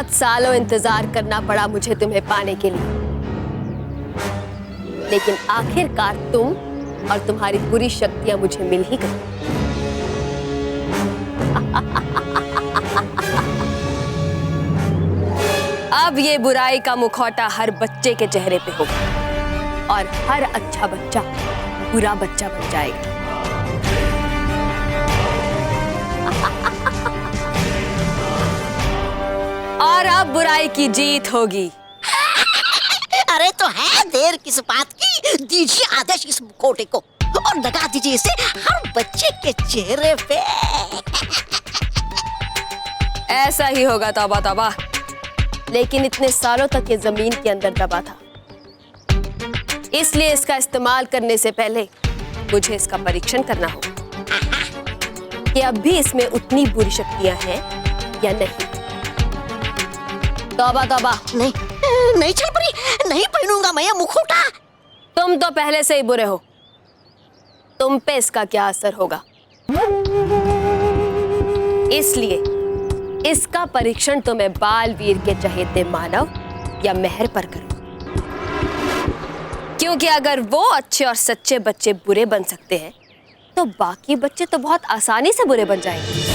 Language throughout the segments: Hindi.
बहुत सालों इंतजार करना पड़ा मुझे तुम्हें पाने के लिए, लेकिन आखिरकार तुम और तुम्हारी बुरी शक्तियां मुझे मिल ही गई। अब ये बुराई का मुखौटा हर बच्चे के चेहरे पे होगा और हर अच्छा बच्चा बुरा बच्चा बन जाएगा। और अब बुराई की जीत होगी। अरे तो है देर किस बात की, दीजिए आदेश इस मुखौटे को और लगा दीजिए इसे हर बच्चे के चेहरे पे। ऐसा ही होगा, तौबा तौबा। लेकिन इतने सालों तक ये जमीन के अंदर दबा था, इसलिए इसका इस्तेमाल करने से पहले मुझे इसका परीक्षण करना होगा कि अब भी इसमें उतनी बुरी शक्तियां हैं या नहीं। तौबा तौबा। नहीं नहीं चल परी, नहीं पहनूंगा मैं ये मुखौटा। तुम तो पहले से ही बुरे हो, तुम पे इसका क्या असर होगा? इसलिए इसका परीक्षण तो मैं बालवीर के चहेते मानव या मेहर पर करूं, क्योंकि अगर वो अच्छे और सच्चे बच्चे बुरे बन सकते हैं तो बाकी बच्चे तो बहुत आसानी से बुरे बन जाएंगे।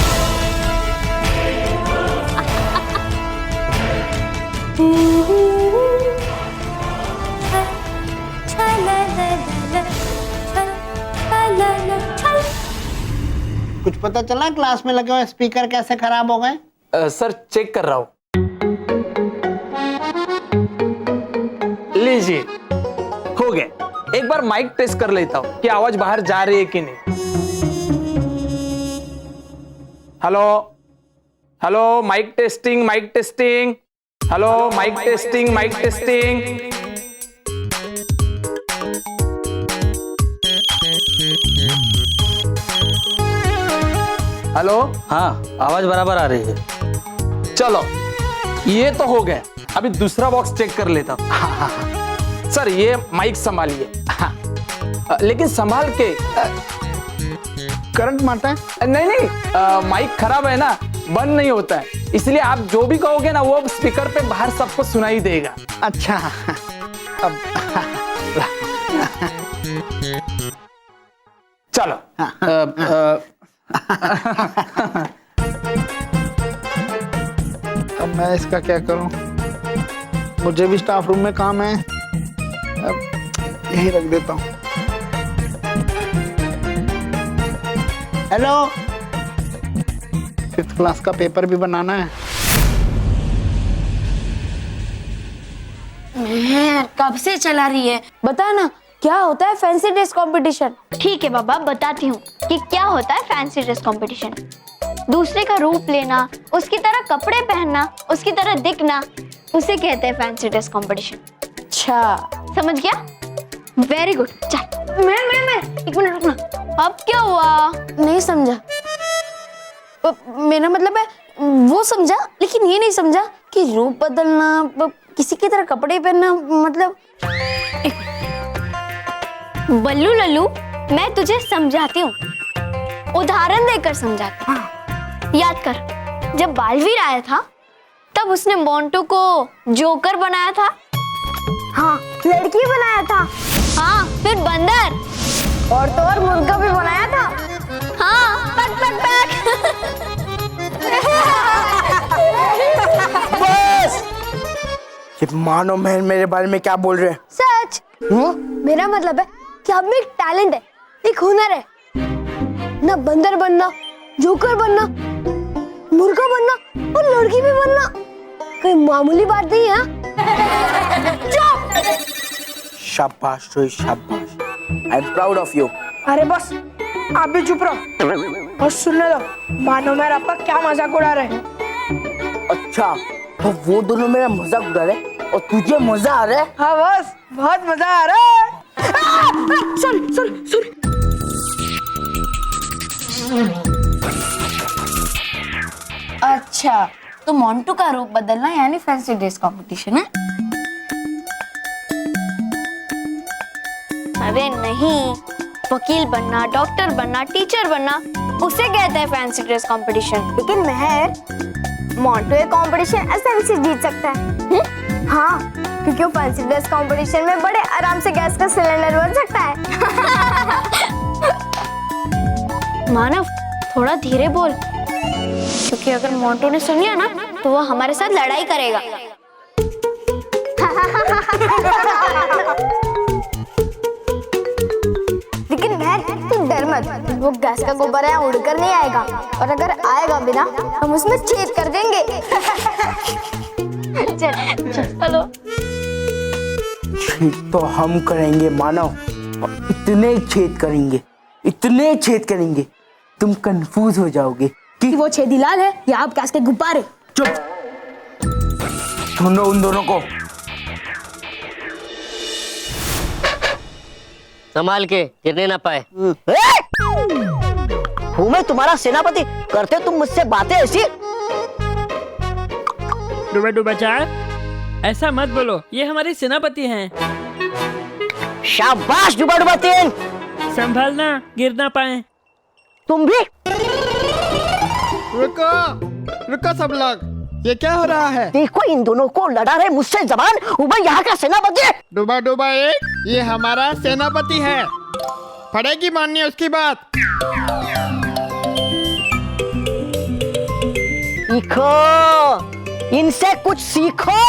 कुछ पता चला क्लास में लगे हुए स्पीकर कैसे खराब हो गए? सर चेक कर रहा हूं। लीजिए, हो गए। एक बार माइक टेस्ट कर लेता हूं कि आवाज बाहर जा रही है कि नहीं। Hello hello, mic testing mic testing. Hello, mic testing mic testing. Hello, हाँ, आवाज बराबर आ रही है। चलो ये तो हो गया, अभी दूसरा बॉक्स चेक कर लेता हूं। सर ये माइक संभालिए। लेकिन संभाल के। करंट मारता है? नहीं नहीं, माइक खराब है ना, बंद नहीं होता है, इसलिए आप जो भी कहोगे ना वो स्पीकर पे बाहर सबको सुनाई देगा। अच्छा अब चलो। अब मैं इसका क्या करूं? मुझे भी स्टाफ रूम में काम है, अब यही रख देता हूं। हेलो, 5th क्लास का पेपर भी बनाना है। कब से चला रही है, बता ना क्या होता है फैंसी ड्रेस कंपटीशन? ठीक है बाबा, बताती हूँ कि क्या होता है फैंसी ड्रेस कंपटीशन। दूसरे का रूप लेना, उसकी तरह कपड़े पहनना, उसकी तरह दिखना, उसे कहते हैं फैंसी ड्रेस कंपटीशन। अच्छा, समझ गया? Very good. चल। मैं एक मिनट रुकना। अब क्या हुआ? नहीं समझा। मेरा मतलब है वो समझा, लेकिन ये नहीं समझा कि रूप बदलना, किसी की तरह कपड़े पहनना, मतलब। बल्लू लल्लू, मैं तुझे समझाती हूँ, उदाहरण देकर समझाती हूँ। याद कर, जब बालवीर आया था तब उसने मोंटू को जोकर बनाया था। हाँ, लड़की बनाया था। हाँ, फिर बंदर और तो और मुर्गा भी बनाया था। हाँ, पक पक पक। बस! ये मानो महल मेरे बारे में क्या बोल रहे हैं? सच। मेरा मतलब है कि अब में एक टैलेंट है, एक हुनर है, ना बंदर बनना, जोकर बनना, मुर्गा बनना और लड़की भी बनना कोई मामूली बात नहीं है। शाबाश रोहित, शाबाश। I am proud of you. अरे बस, आप भी चुप रहो और सुनने दो, मानो मेरा आपका क्या मजाक उड़ा रहे हैं। अच्छा, तो वो दोनों मेरा मजाक उड़ा रहे और तुझे मजा आ रहा है? हाँ बस, बहुत मजा आ रहा है। Sorry sorry sorry. अच्छा, तो मोंटू का रूप बदलना यानी फैंसी ड्रेस कंपटीशन है? अरे नहीं, वकील बनना, डॉक्टर बनना, टीचर बनना, उसे कहते हैं फैंसी ड्रेस कंपटीशन। लेकिन मेहर, मोंटू ये कंपटीशन आसानी से जीत सकता है। हाँ, क्योंकि वो फैंसी ड्रेस कंपटीशन में बड़े आराम से गैस का सिलेंडर बन सकता है। मानव, थोड़ा धीरे बोल, क्योंकि अगर मोंटू ने सुन लिया ना तो वो हमारे साथ लड़ाई करेगा। लेकिन बहन, तू डर मत, वो गैस का गोबर यहाँ उड़कर नहीं आएगा, और अगर आएगा भी ना हम उसमें छेद कर देंगे। चलो। छेद तो हम करेंगे मानव, और इतने छेद करेंगे तुम कंफ्यूज हो जाओगे कि वो छेदी लाल है या आप गैस के गुब्बारे। चुप, ढूंढो उन दोनों को। संभाल के, गिरने ना पाए। हूँ मैं तुम्हारा सेनापति, करते तुम मुझसे बातें ऐसी। डूबा डूबा चार, ऐसा मत बोलो, ये हमारे सेनापति हैं। शाबाश डुबा डुबा तीन, संभालना, गिर ना पाए। तुम भी। रुको सब लोग, ये क्या हो रहा है? देखो इन दोनों को लड़ा रहे मुझसे जबान। मैं यहाँ का सेनापति है। डुबा डुबा एक, ये हमारा सेनापति है, पड़ेगी माननी उसकी बात। सीखो, इनसे कुछ सीखो।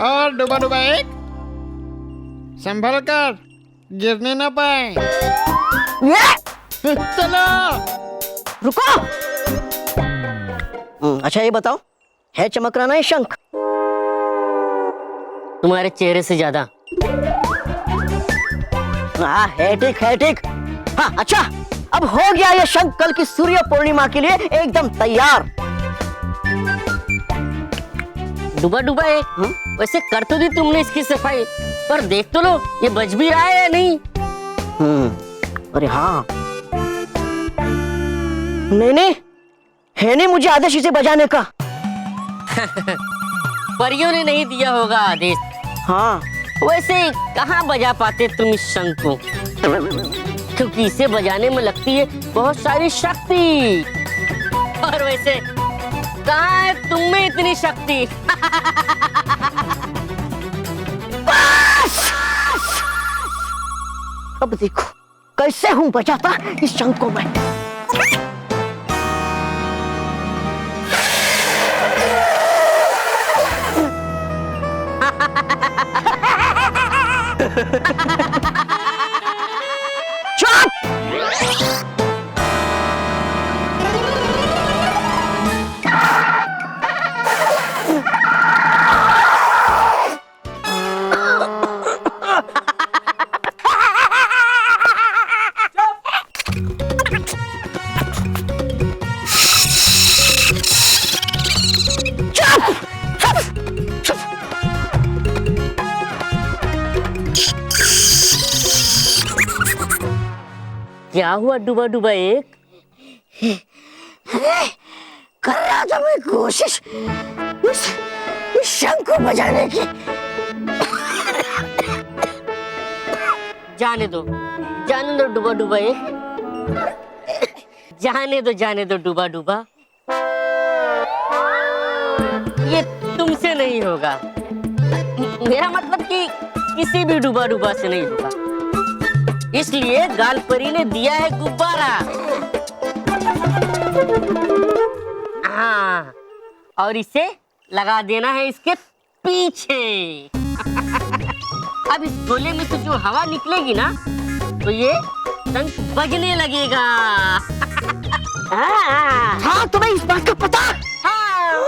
और डुबा डुबा एक, संभल कर, गिरने ना पाए। चलो रुको। अच्छा ये बताओ, है चमक रहा है शंख? तुम्हारे चेहरे से ज्यादा। हाँ है ठीक, है ठीक। हाँ अच्छा, अब हो गया ये शंख कल की सूर्य पूर्णिमा के लिए एकदम तैयार। डूबा डूबा है। वैसे कर तो दी तुमने इसकी सफाई, पर देख तो लो ये बज भी रहा है या नहीं। अरे हाँ, नहीं है नहीं मुझे आदेश इसे बजाने का। परियों ने नहीं दिया होगा आदेश। हाँ, वैसे कहाँ बजा पाते तुम इस शंख को, क्योंकि इसे बजाने में लगती है बहुत सारी शक्ति। और वैसे कहाँ है तुम में इतनी शक्ति? बस! अब देखो कैसे हूँ बजाता इस शंख को मैं। चुप! क्या हुआ डूबा डूबा एक? कर रहा था मैं कोशिश इस शंख को बजाने की। जाने दो डूबा डूबा एक, जाने दो डूबा डूबा, ये तुमसे नहीं होगा। मेरा मतलब कि किसी भी डूबा डूबा से नहीं होगा, इसलिए गालपरी ने दिया है गुब्बारा। हाँ, और इसे लगा देना है इसके पीछे। अब इस गोले में से जो हवा निकलेगी ना, तो ये शंख बजने लगेगा। हाँ, तुम्हें इस बात का पता? हाँ।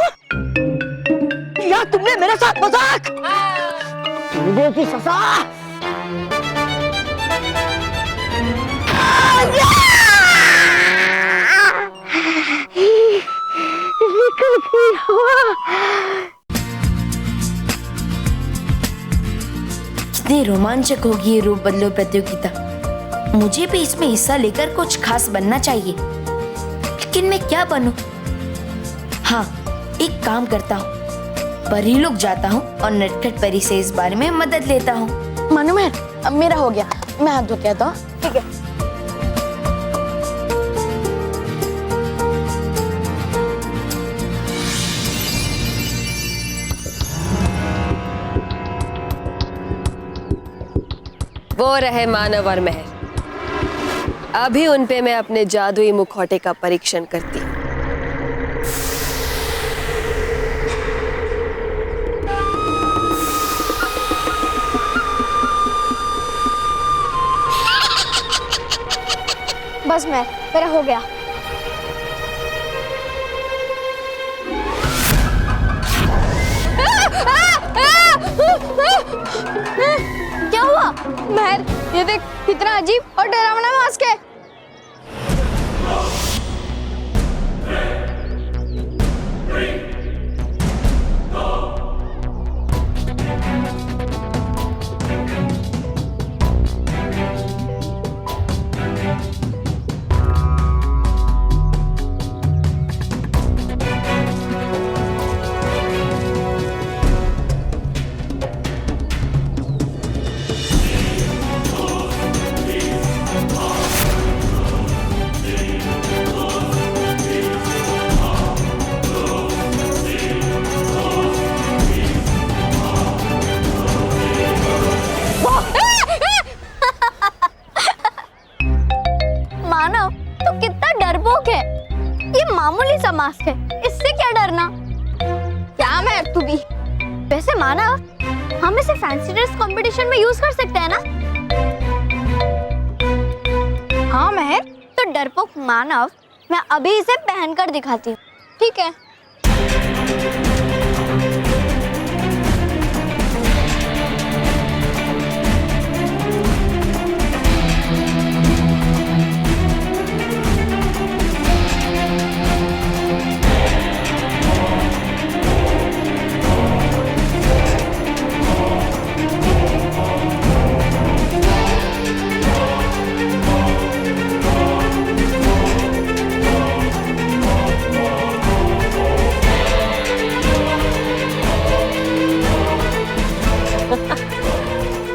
या तुमने मेरे साथ मजाक? हाँ। की सजा। कितनी रोमांचक होगी ये रूप बदलो प्रतियोगिता। मुझे भी इसमें हिस्सा लेकर कुछ खास बनना चाहिए, लेकिन मैं क्या बनूं? हाँ, एक काम करता हूँ, परी लोग जाता हूँ और नटखट परी से इस बारे में मदद लेता हूँ। मनोहर, अब मेरा हो गया, मैं हाथ धो के आता हूँ। ठीक है। वो रहे मानव और महर। अभी उन पे मैं अपने जादुई मुखौटे का परीक्षण करती हूँ। बस मेरा हो गया। क्या हुआ? महर, ये देख कितना अजीब और डरावना मास्क है। मानव, तू कितना डरपोक है। ये मामूली सा मास्क है, इससे क्या डरना। क्या मैं तू भी? वैसे मानव, हम इसे फैंसी ड्रेस कंपटीशन में यूज कर सकते हैं ना? हाँ महर। तो डरपोक मानव, मैं अभी इसे पहनकर दिखाती हूँ, ठीक है?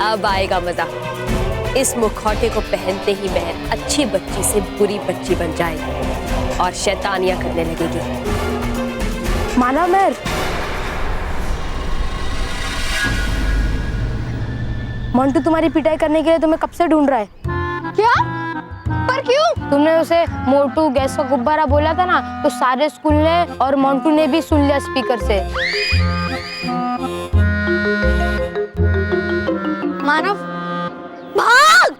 अब आएगा मजा। इस मुखौटे को पहनते ही महर अच्छी बच्ची से बुरी बच्ची बन जाएगी और शैतानियां करने लगेगी। मानव महर, मंटू तुम्हारी पिटाई करने के लिए तुम्हें कब से ढूंढ रहा है। क्या? पर क्यों? तुमने उसे मोटू गैस का गुब्बारा बोला था ना, तो सारे स्कूल ने और मंटू ने भी सुन लिया स्पीकर से। मानव, भाग!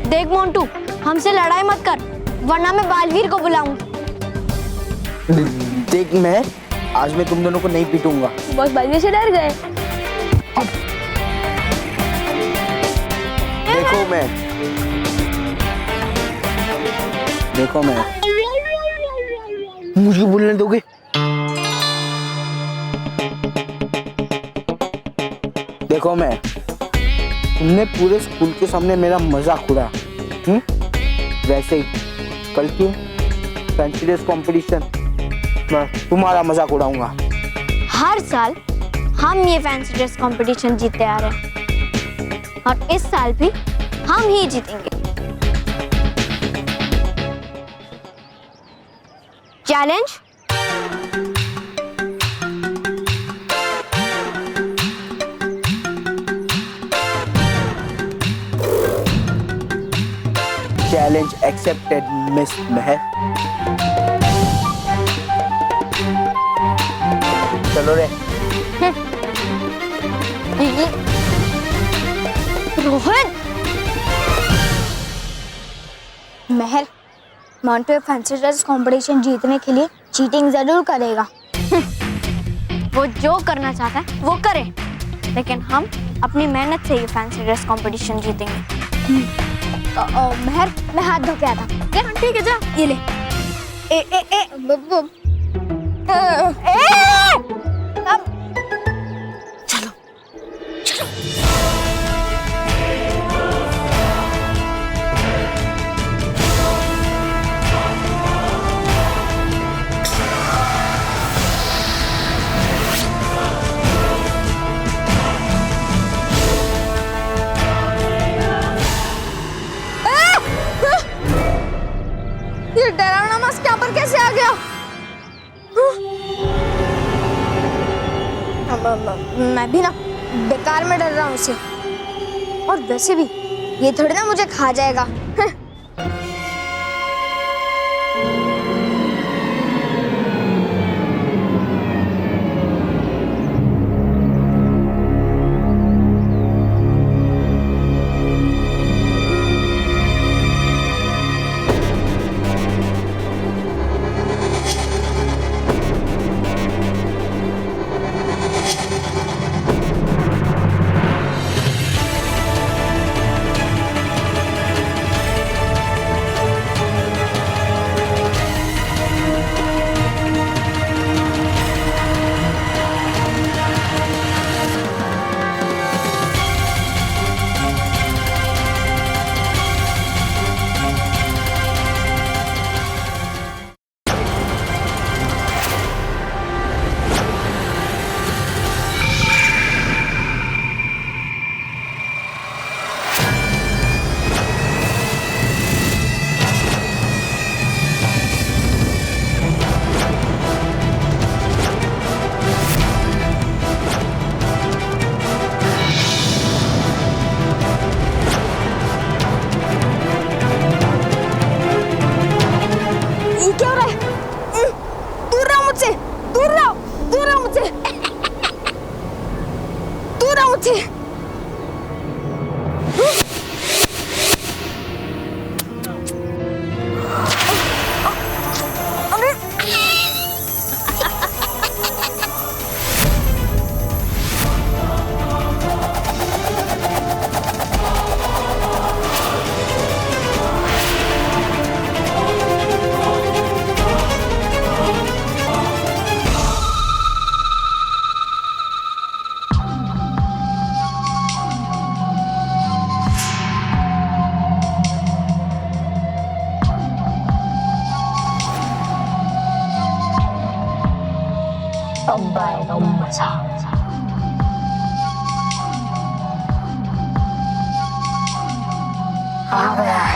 देख मोंटू, हमसे लड़ाई मत कर, वरना मैं बालवीर को बुलाऊंगी। देख मैं आज मैं तुम दोनों को नहीं पीटूंगा। बस बालवीर से डर गए। देखो मैं मुझे बोलने दोगे? देखो मैं, तुमने पूरे स्कूल के सामने मेरा मजाक उड़ाया, वैसे ही कल की फैंसी ड्रेस कंपटीशन मैं तुम्हारा मजाक उड़ाऊंगा। हर साल हम ये फैंसी ड्रेस कंपटीशन जीतते आ रहे हैं और इस साल भी हम ही जीतेंगे। चैलेंज? चैलेंज एक्सेप्टेड मिस महर। चलो रे। रोहन, महर, मंटू फैंसी ड्रेस कंपटीशन जीतने के लिए चीटिंग जरूर करेगा। वो जो करना चाहता है वो करे, लेकिन हम अपनी मेहनत से ये फैंसी ड्रेस कंपटीशन जीतेंगे। महर, मैं हाथ धो के आता। क्या? ठीक है, जा ये ले। ए ए ए अब चलो चलो। ये डरावना मास्क यहाँ पर कैसे आ गया? मैं भी ना बेकार में डर रहा हूँ उसे। और वैसे भी ये थोड़ी ना मुझे खा जाएगा।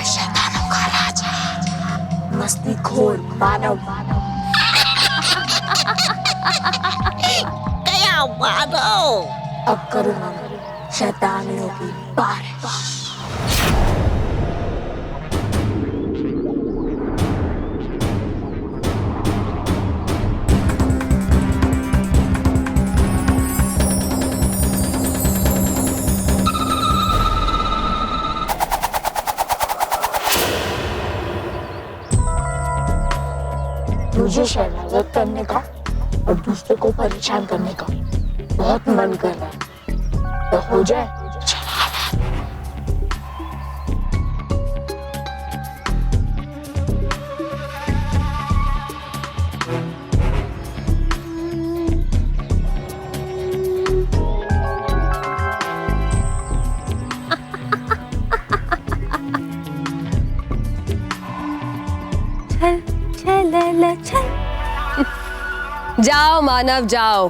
शैतानों का राजा, मस्ती खोर मानव। क्या मानव? अब करूँगा शैतानियों की बारिश। मुझे शरारत करने का और दूसरे को परेशान करने का बहुत मन कर रहा है, तो हो जाए। जाओ मानव जाओ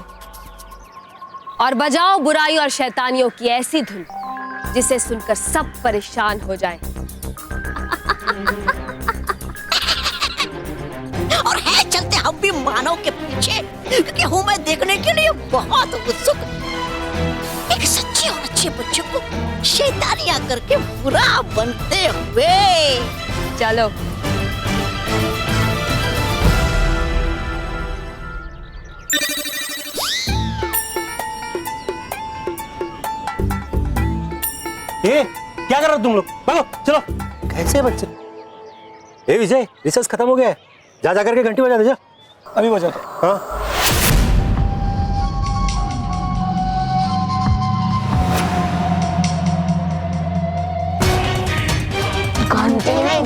और बजाओ बुराई और शैतानियों की ऐसी धुन जिसे सुनकर सब परेशान हो जाएं। और है चलते हम भी मानव के पीछे, क्योंकि हूँ मैं देखने के लिए बहुत उत्सुक एक सच्चे और अच्छे बच्चे को शैतानियां करके बुरा बनते हुए। चलो ये क्या कर रहे हो तुम लोग? भागो चलो। कैसे बच्चे? ए विजय, रिसर्च खत्म हो गया है, जा जा करके घंटी बजा दे। जा अभी बजा। हाँ घंटे नहीं,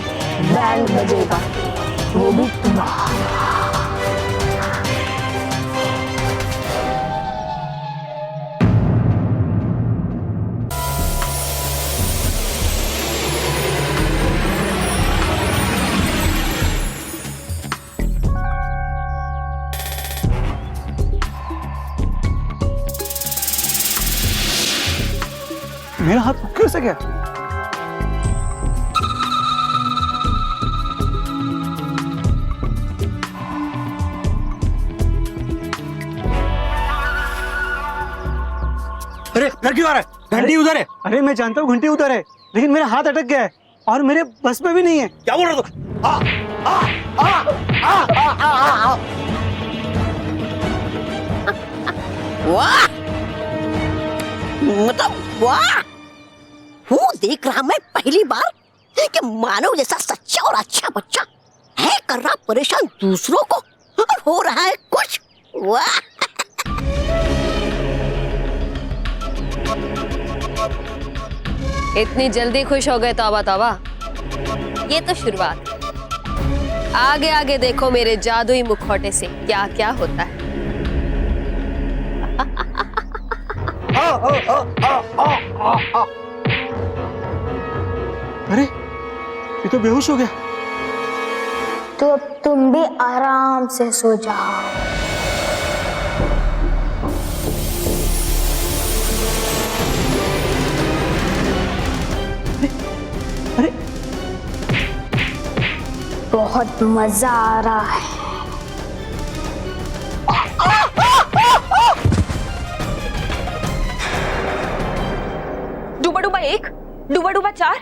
बैंड बजेगा, वो भी तुम्हारा। मेरा हाथ कैसे गया? अरे घर क्यों आ रहा है? घंटी उधर है। अरे मैं जानता हूँ घंटी उधर है, लेकिन मेरा हाथ अटक गया है और मेरे बस में भी नहीं है। क्या बोल रहा तू? आ, आ, आ, आ, आ, आ, आ। वाह, मतलब वाह, वो देख रहा मैं पहली बार कि मानव जैसा सच्चा और अच्छा बच्चा है कर रहा परेशान दूसरों को और हो रहा है कुछ। वाह, इतनी जल्दी खुश हो गए? तौबा तौबा, ये तो शुरुआत है। आगे आगे देखो मेरे जादुई मुखौटे से क्या क्या होता है। अरे ये तो बेहोश हो गया। तो अब तुम भी आराम से सो जाओ। अरे बहुत मजा आ रहा है। डूबा डूबा 1, डूबा डूबा 4,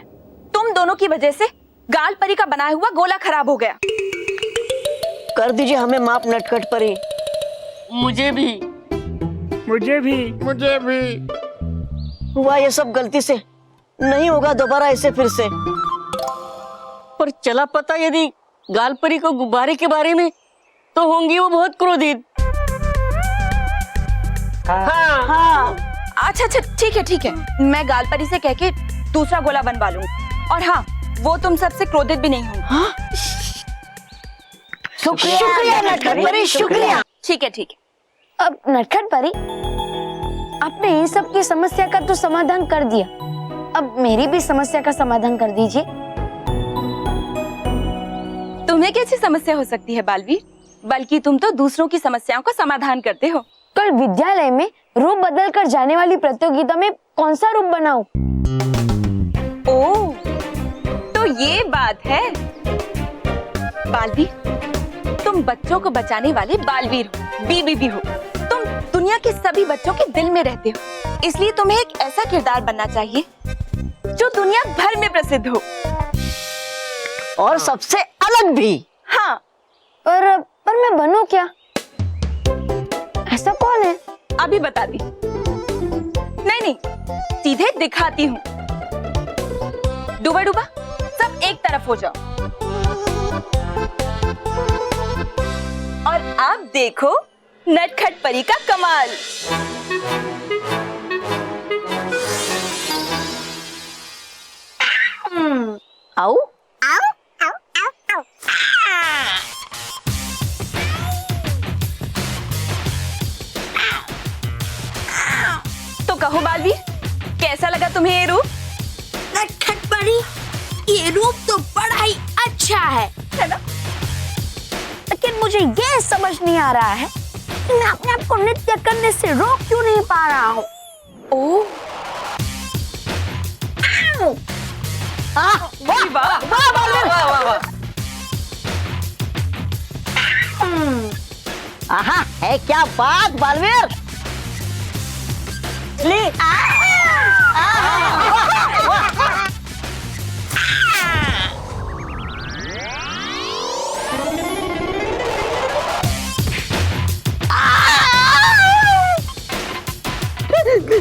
तुम दोनों की वजह से गाल परी का बनाया हुआ गोला खराब हो गया। कर दीजिए हमें माफ नटखट परी। मुझे भी। मुझे भी। मुझे भी। हुआ ये सब गलती से, नहीं होगा दोबारा ऐसे फिर से। पर चला पता यदि गालपरी को गुब्बारे के बारे में, तो होंगी वो बहुत क्रोधित। हाँ हाँ, अच्छा अच्छा ठीक है, मैं गाल परी से कह के दूसरा गोला बनवा लूंगी। और हाँ, वो तुम सबसे क्रोधित भी नहीं होंगे। हाँ? शुक्रिया नटखट परी, शुक्रिया। ठीक है। अब नटखट परी, आपने इन सब की समस्या का तो समाधान कर दिया, अब मेरी भी समस्या का समाधान कर दीजिए। तुम्हें कैसी समस्या हो सकती है बालवीर? बल्कि तुम तो दूसरों की समस्याओं का समाधान करते हो। कल विद्यालय में रूप बदल कर जाने वाली प्रतियोगिता में कौन सा रूप बनाऊं? ओह, तो ये बात है। बालवीर, तुम बच्चों को बचाने वाले बालवीर हो, बीबी हो। तुम दुनिया के सभी बच्चों के दिल में रहते हो, इसलिए तुम्हें एक ऐसा किरदार बनना चाहिए जो दुनिया भर में प्रसिद्ध हो और सबसे अलग भी। हाँ, पर मैं बनूं क्या? ऐसा कौन है? अभी बता दी। नहीं, सीधे दिखाती हूँ। डूबा डूबा, सब एक तरफ हो जाओ। और आप देखो नटखट परी का कमाल। आओ। तो कहो बालवीर, कैसा लगा तुम्हें ये रूप? नटखट परी, ये रूप तो बड़ा ही अच्छा है ना? लेकिन मुझे ये समझ नहीं आ रहा है कि मैं अपने आप को नृत्य करने से रोक क्यों नहीं पा रहा हूँ। ओह, आहा, है क्या बात बालवीर।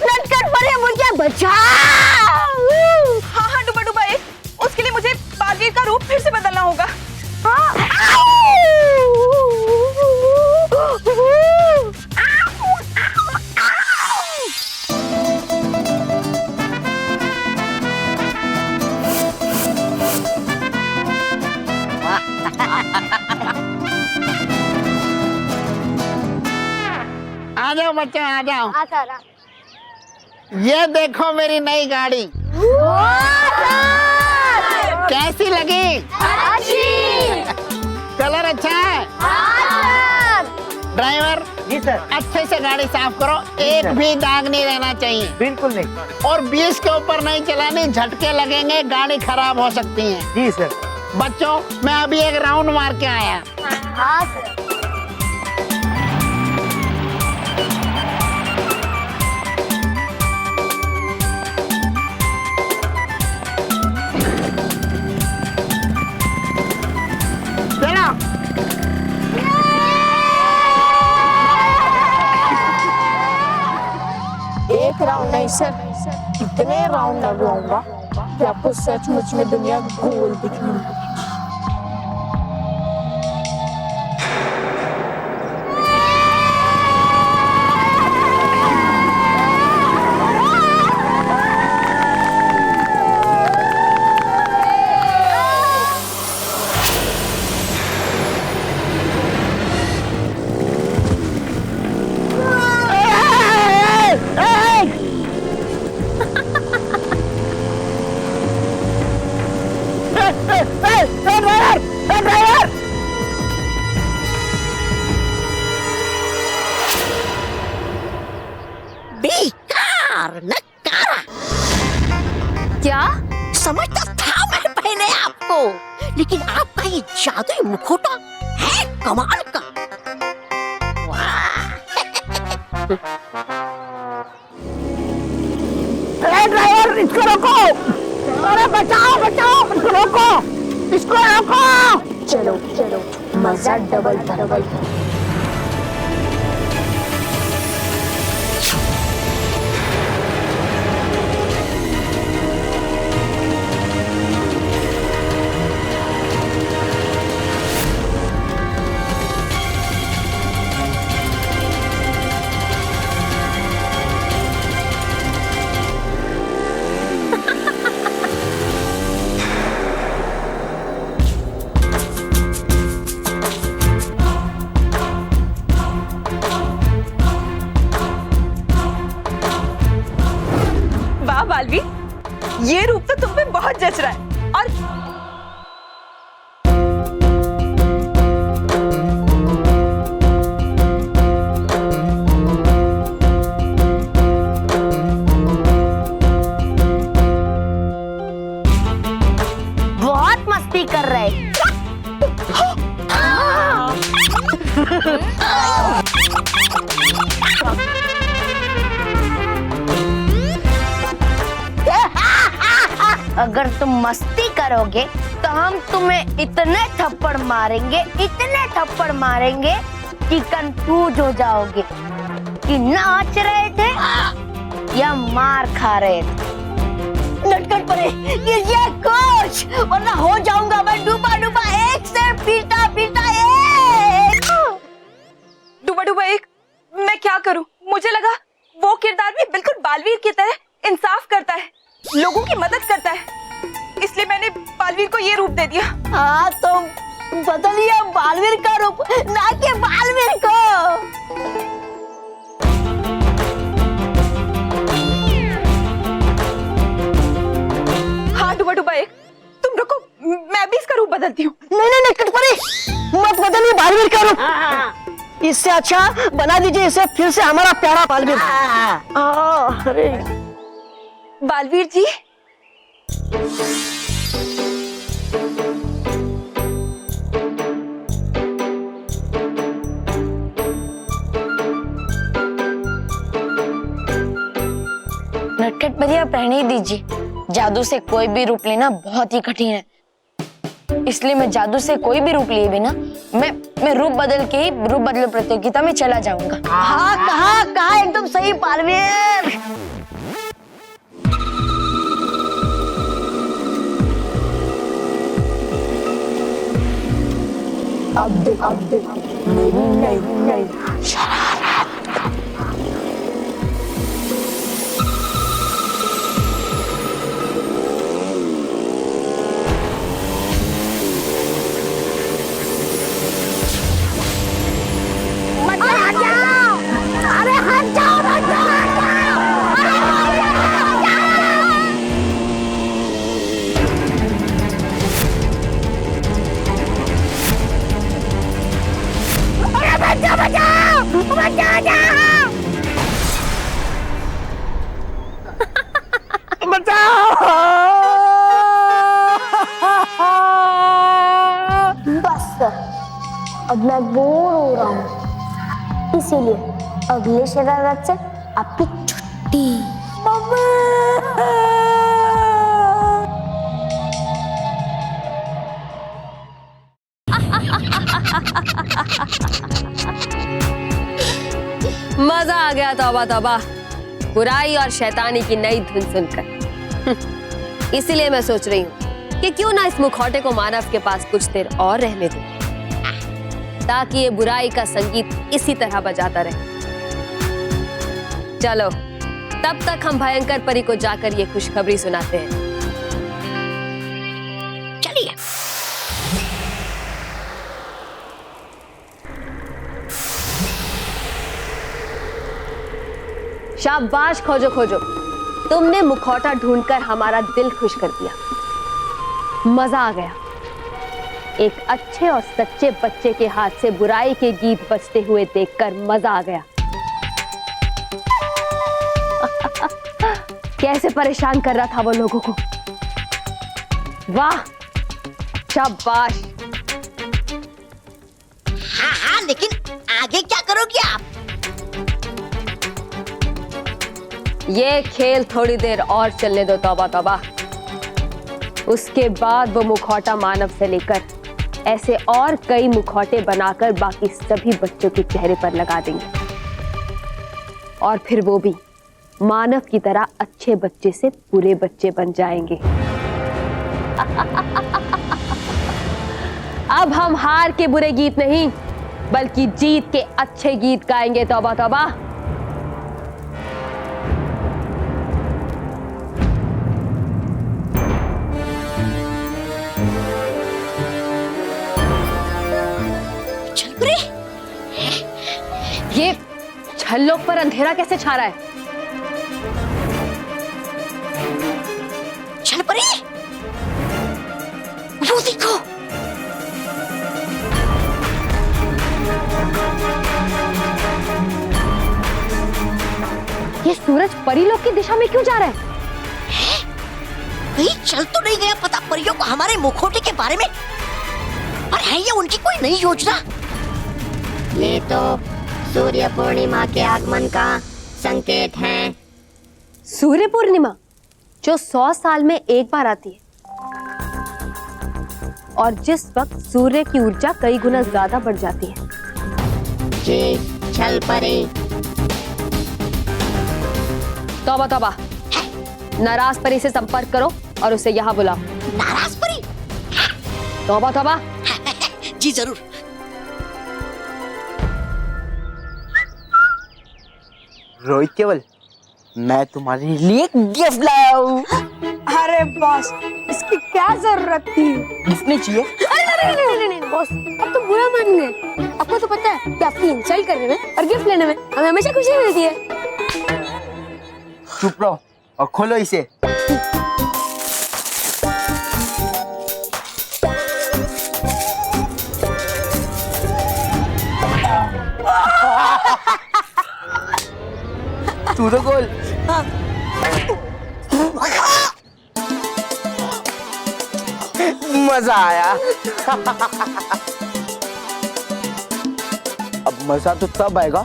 नटखट परी, मुझे बचा। हाँ डूबा डूबा 1, उसके लिए मुझे बालवीर का रूप फिर से बदलना होगा। आ जाओ बच्चों, आ जाओ। ये देखो मेरी नई गाड़ी, कैसी लगी? कलर अच्छा है? ड्राइवर जी सर। अच्छे से गाड़ी साफ करो, एक भी दाग नहीं रहना चाहिए। बिल्कुल नहीं। और 20 के ऊपर नहीं चलानी, झटके लगेंगे, गाड़ी खराब हो सकती है। जी सर। बच्चों, मैं अभी एक राउंड मार के आया। हाँ सर। ऐसे इतने राउंड लगवाऊंगा कि आपको सचमुच में दुनिया गोल दिखने लगेगी। बेकार नकारा। क्या? समझता था मैं पहले आपको, लेकिन आपका ये जादुई मुखौटा है कमाल का। अरे ड्राइवर, इसको रोको! अरे बचाओ बचाओ, इसको रोको! इसको रोको! चलो चलो, मजा डबल डबल। बालवीर, ये रूप तो तुम पे बहुत जच रहा है। और बहुत मस्ती कर रहे हैं। अगर तुम मस्ती करोगे तो हम तुम्हें इतने थप्पड़ मारेंगे कि कंफ्यूज हो जाओगे कि नाच रहे थे या मार खा रहे थे। लटकन पड़े ये कोच, वरना हो जाऊंगा मैं डूबा डूबा। एक से पीटा पीटा एक। डूबा डूबा एक। मैं क्या करूं? मुझे लगा वो किरदार भी बिल्कुल बालवीर की तरह इंसाफ करता है, लोगों की मदद करता है, इसलिए मैंने बालवीर को ये रूप दे दिया। हाँ तो बदलिए बालवीर का रूप, ना कि बालवीर को। हाँ डूबा डूबा एक, तुम रुको, मैं भी इसका रूप बदलती हूँ। नहीं कटपरी, मत बदलिए बालवीर का रूप। इससे अच्छा बना दीजिए इसे फिर से हमारा प्यारा बालवीर। अरे बालवीर जी, नटखट परिया पहने दीजिए। जादू से कोई भी रूप लेना बहुत ही कठिन है, इसलिए मैं जादू से कोई भी रूप लिए बिना मैं रूप बदल के ही रूप बदलो प्रतियोगिता में चला जाऊंगा। हाँ कहा एकदम सही बालवीर। अब देख नहीं अब मैं बोर हो रहा हूँ, इसीलिए अगले शरारत से आपकी छुट्टी। मजा आ गया। तौबा तौबा, बुराई और शैतानी की नई धुन सुनकर। इसीलिए मैं सोच रही हूँ कि क्यों ना इस मुखौटे को मानव के पास कुछ देर और रहने दूं, ताकि ये बुराई का संगीत इसी तरह बजाता रहे। चलो तब तक हम भयंकर परी को जाकर ये खुशखबरी सुनाते हैं। चलिए। शाबाश खोजो खोजो, तुमने मुखौटा ढूंढकर हमारा दिल खुश कर दिया। मजा आ गया। एक अच्छे और सच्चे बच्चे के हाथ से बुराई के गीत बजते हुए देखकर मजा आ गया। कैसे परेशान कर रहा था वो लोगों को। वाह, शाबाश। हाँ, लेकिन आगे क्या करोगे आप? ये खेल थोड़ी देर और चलने दो तौबा तौबा। उसके बाद वो मुखौटा मानव से लेकर ऐसे और कई मुखौटे बनाकर बाकी सभी बच्चों के चेहरे पर लगा देंगे, और फिर वो भी मानव की तरह अच्छे बच्चे से बुरे बच्चे बन जाएंगे। अब हम हार के बुरे गीत नहीं, बल्कि जीत के अच्छे गीत गाएंगे। तौबा तौबा। ये छल्लों पर अंधेरा कैसे छा रहा है? चल परी, वो देखो। ये सूरज परी लोग की दिशा में क्यों जा रहा है? कहीं चल तो नहीं गया पता परियों को हमारे मुखौटे के बारे में? और है ये उनकी कोई नई योजना? ये तो सूर्य पूर्णिमा के आगमन का संकेत है। सूर्य पूर्णिमा जो 100 साल में एक बार आती है, और जिस वक्त सूर्य की ऊर्जा कई गुना ज्यादा बढ़ जाती है। जी छल परी। तौबा तौबा, नाराज परी से संपर्क करो और उसे यहाँ बुलाओ। नाराज परी? तौबा तौबा। जी जरूर। रोहित केवल, मैं तुम्हारे लिए गिफ्ट लाया हूँ। अरे बॉस, इसकी क्या जरूरत थी? गिफ्ट नहीं चाहिए? नहीं बॉस, अब तो बुरा मान गए। आपको तो पता है कि आपकी इंसल्ट करने में और गिफ्ट लेने में हमें हमेशा खुशी मिलती है। चुप रहो और खोलो इसे। तू तो खोल। मजा आया। अब मजा तो तब आएगा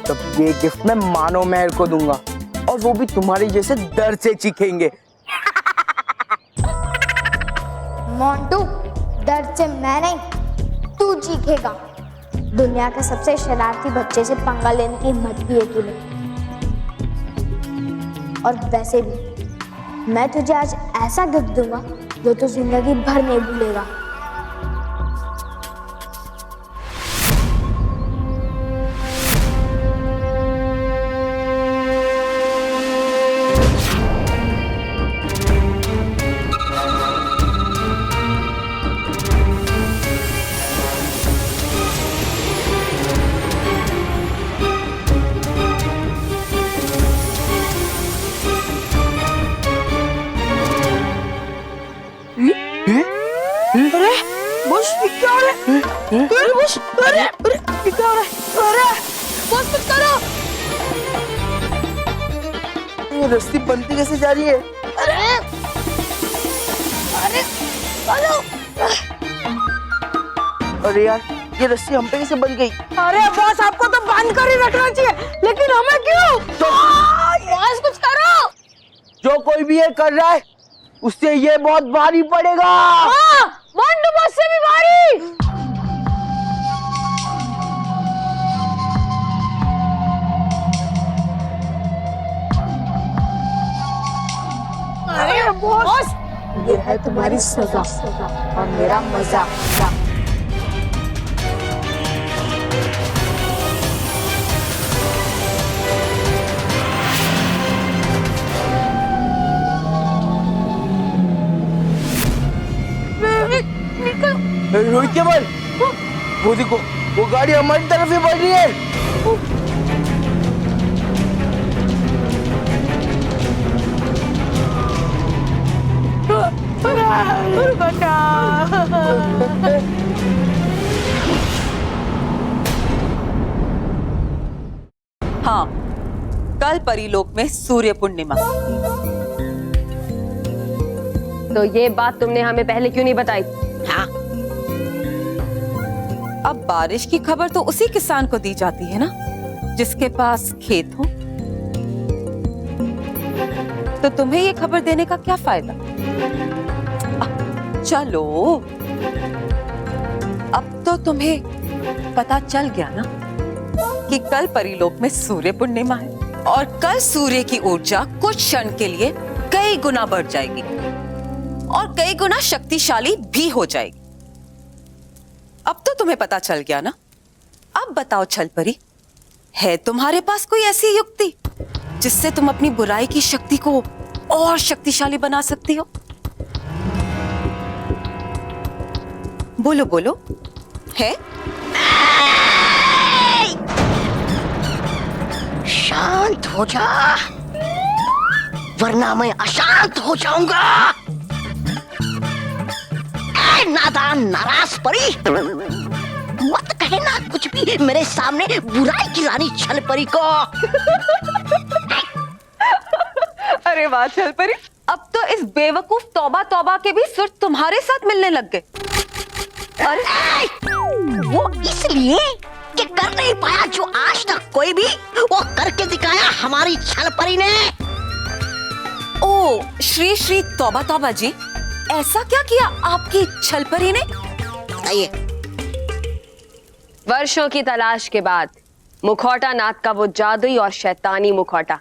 तब ये गिफ्ट मैं मानो महर को दूंगा, और वो भी तुम्हारे जैसे डर से चीखेंगे। मोंटू, दर्द से मैं नहीं, तू चीखेगा। दुनिया के सबसे शरारती बच्चे से पंगा लेने की हिम्मत भी है तूने। और वैसे भी मैं तुझे आज ऐसा गिफ्ट दूंगा जो तू जिंदगी भर नहीं भूलेगा। रस्सी बनती कैसे जा रही है? अरे यार, ये रस्सी हम पे कैसे बन गई? अरे बॉस, आपको तो बांध कर ही रखना चाहिए, लेकिन हमें क्यों? बॉस कुछ करो। जो कोई भी ये कर रहा है उससे ये बहुत भारी पड़ेगा। मोंटू बॉस से भी भारी। है तुम्हारी सजा और मेरा मजा। रोहित के बल, वो देखो, वो गाड़ी हमारी तरफ ही बढ़ रही है। हाँ, कल परीलोक में सूर्य पूर्णिमा। तो ये बात तुमने हमें पहले क्यों नहीं बताई? हाँ, अब बारिश की खबर तो उसी किसान को दी जाती है ना जिसके पास खेत हो। तो तुम्हें ये खबर देने का क्या फायदा? चलो, अब तो तुम्हें पता चल गया ना कि कल परीलोक में सूर्य पूर्णिमा है और कल सूर्य की ऊर्जा कुछ क्षण के लिए कई गुना बढ़ जाएगी और कई गुना शक्तिशाली भी हो जाएगी। अब तो तुम्हें पता चल गया ना। अब बताओ छलपरी, है तुम्हारे पास कोई ऐसी युक्ति जिससे तुम अपनी बुराई की शक्ति को और शक्तिशाली बना सकती हो? बोलो बोलो, है? शांत हो जा, वरना मैं अशांत हो जाऊंगा। ऐ नादान नाराज परी, मत कहना कुछ भी मेरे सामने बुराई की रानी छलपरी को। अरे वाह छलपरी, अब तो इस बेवकूफ तौबा तौबा के भी सुर तुम्हारे साथ मिलने लग गए। अरे वो इसलिए कि कर नहीं पाया जो आज तक कोई भी, वो करके दिखाया हमारी छलपरी ने। ओ श्री श्री तौबा तौबा जी, ऐसा क्या किया आपकी छलपरी ने? बताइए। वर्षों की तलाश के बाद मुखौटा नाथ का वो जादुई और शैतानी मुखौटा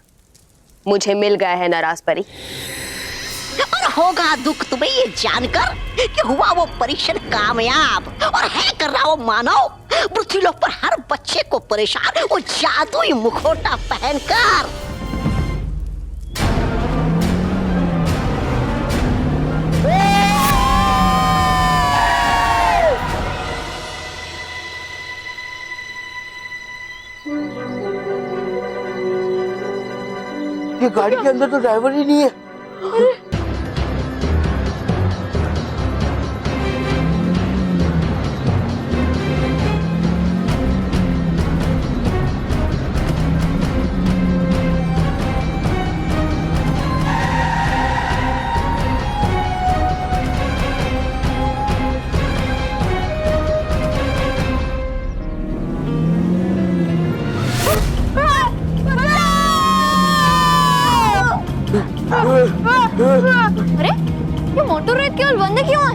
मुझे मिल गया है नाराज परी। और होगा दुख तुम्हें ये जानकर कि हुआ वो परीक्षण कामयाब और है कर रहा वो मानव पृथ्वीलोक पर हर बच्चे को परेशान वो जादुई मुखौटा पहनकर। ये गाड़ी के अंदर तो ड्राइवर ही नहीं है। अरे ये मोटर रेत केवल बंद क्यों है?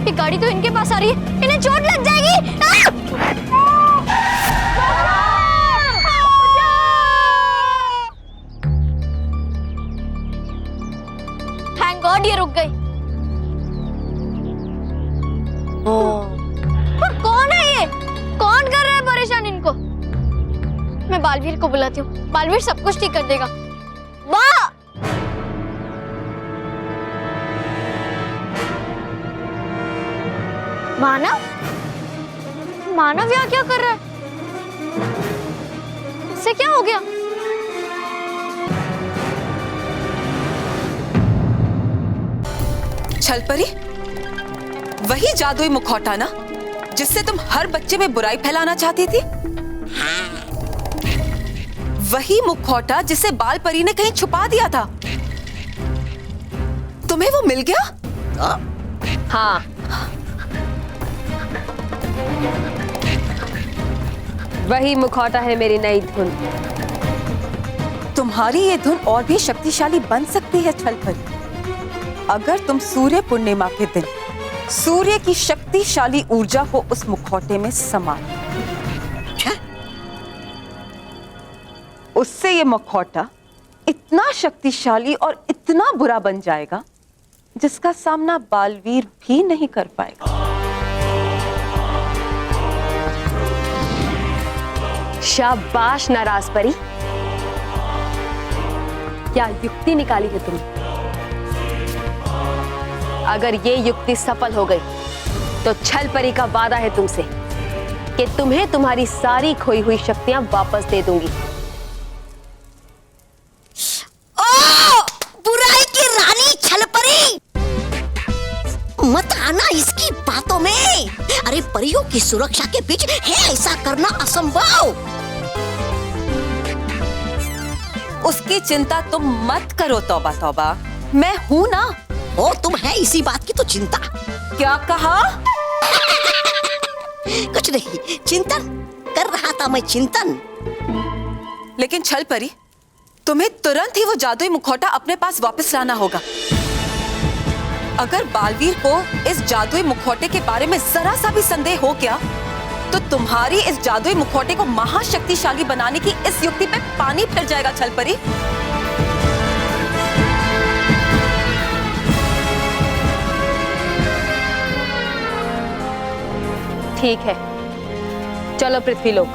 ये गाड़ी तो इनके पास आ रही है, इन्हें चोट लग जाएगी। थैंक गॉड ये रुक गई। पर कौन है ये? कौन कर रहा है परेशान इनको? मैं बालवीर को बुलाती हूँ, बालवीर सब कुछ ठीक कर देगा। वाह! मानव? मानव यहाँ क्या कर रहा है? इससे क्या हो गया? छलपरी, वही जादुई मुखौटा ना जिससे तुम हर बच्चे में बुराई फैलाना चाहती थी? वही मुखौटा जिसे बाल परी ने कहीं छुपा दिया था, तुम्हें वो मिल गया? हाँ, वही मुखौटा है मेरी नई धुन। तुम्हारी ये धुन और भी शक्तिशाली बन सकती है छलपरी, अगर तुम सूर्य पूर्णिमा के दिन सूर्य की शक्तिशाली ऊर्जा को उस मुखौटे में समा लो। उससे ये मुखौटा इतना शक्तिशाली और इतना बुरा बन जाएगा जिसका सामना बालवीर भी नहीं कर पाएगा। शाबाश नाराज परी, क्या युक्ति निकाली है तुमने। अगर ये युक्ति सफल हो गई तो छल परी का वादा है तुमसे कि तुम्हें तुम्हारी सारी खोई हुई शक्तियां वापस दे दूंगी। बुराई की रानी छल परी, मत आना इसकी बातों में। अरे परियों की सुरक्षा के बीच है ऐसा करना असंभव। उसकी चिंता तुम मत करो तौबा तौबा, मैं हूं ना। ओ तुम है इसी बात की तो चिंता। क्या कहा? कुछ नहीं, चिंतन कर रहा था मैं, चिंतन। लेकिन छल परी, तुम्हें तुरंत ही वो जादुई मुखौटा अपने पास वापस लाना होगा। अगर बालवीर को इस जादुई मुखौटे के बारे में जरा सा भी संदेह हो गया तो तुम्हारी इस जादुई मुखौटे को महाशक्तिशाली बनाने की इस युक्ति पे पानी फिर जाएगा छल परी। ठीक है, चलो पृथ्वीलोक।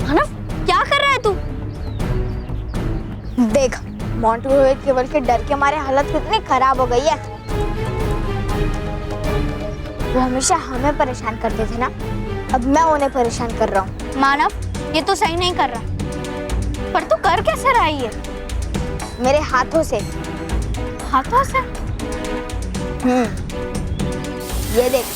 मानव, क्या कर रहा है तू? देख, मोंटू रोहित केवल के डर के मारे हालत कितनी खराब हो गई है। वो हमेशा हमें परेशान करते थे ना, अब मैं उन्हें परेशान कर रहा हूँ। मानव, ये तो सही नहीं कर रहा। पर तू कर कैसे रहा है ये? मेरे हाथों से। हाथों से? ये देख।